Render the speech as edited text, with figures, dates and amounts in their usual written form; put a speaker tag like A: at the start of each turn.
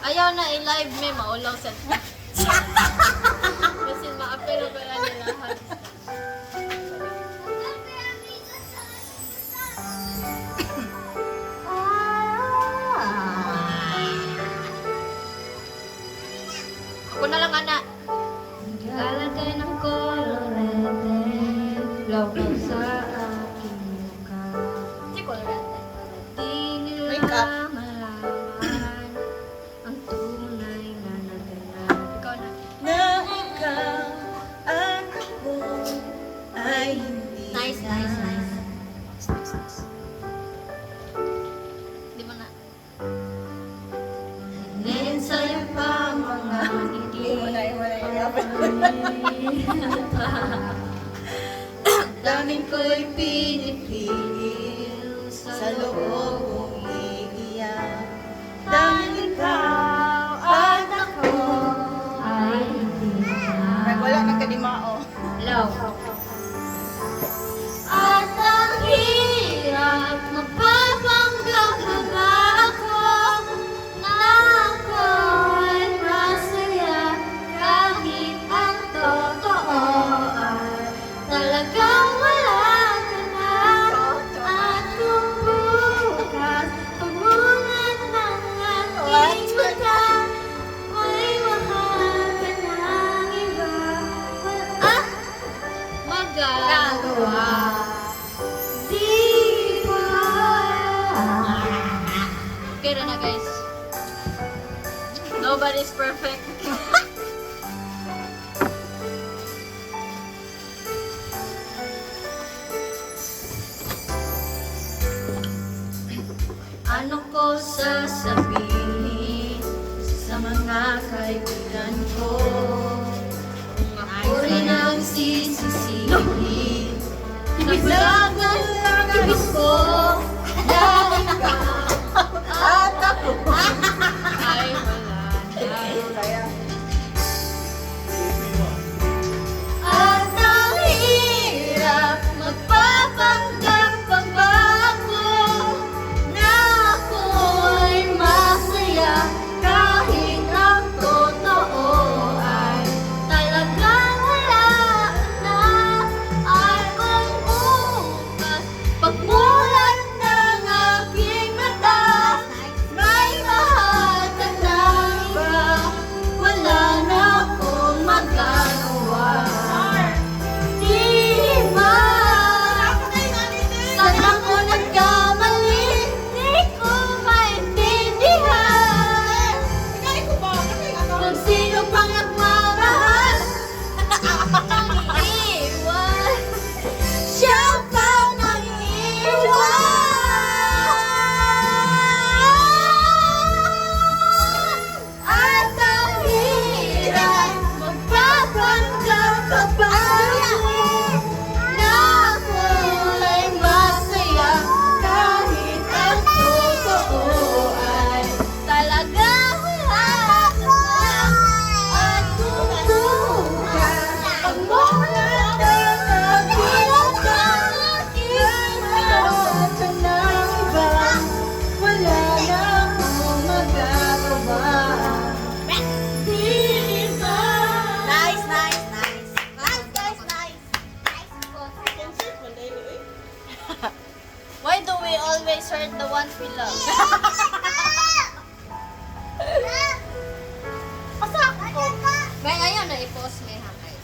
A: Ayaw na i-live may maulaw sa kasi ma-apelo ko lang nila lahat. Ako na lang, anak.
B: Lalagay ng kolorete, logo sa aking mukha.
A: Hindi ko lang.
B: Di
C: Wake
B: nila
C: up.
B: malaman ang tunay na naganap.
A: Ikaw na.
C: Na ikaw at ako ay hindi
A: Nice,
C: na.
A: nice, nice. Di mo na.
B: Ngayon sa'yo pa mga ngiti.
C: Iwalay.
B: Daming ko'y pinipili
C: Sa loob kong iiyak. Dahil ikaw at ako
B: ay hindi na.
C: wala nang kadimao.
B: Love. At ang hirap magpapanggap na ba ako na ako ay masaya kahit ang totoo ay talagang wala ka na. At kung bukas pamungat ng aking mata may mahal ka ng iba. Magagawa. Di ba?
A: Okay na guys. Nobody's perfect.
B: Ano ko sasabihin sa mga kaibigan ko? Kung ako rin ang sisisihin, naglagan lang ibig ko dahil ka at ako
A: Ay, wala na.
B: at ang hirap magpapanggap pang bago na ako'y masaya kahit ang totoo ay talagang wala na. At kung bukas pagmulat ng aking mata may mahal ka ng iba, wala na akong magagawa. Di ba? Saan ako nagkamali? Di ko maintindihan kung sino pang nagmamahal ang iiwan. Siya pa nang iwan. At ang hirap magpapanggap pa bago na ako'y masaya kahit ang totoo ay talagang wala ka na. At kung bukas pagmulat ng aking mata may mahal ka ng iba, wala na akong magagawa. Di ba?
C: Nice.
A: Why do we always hurt the ones we love?
C: Asa ako?
A: May ayaw na i-post may hangay.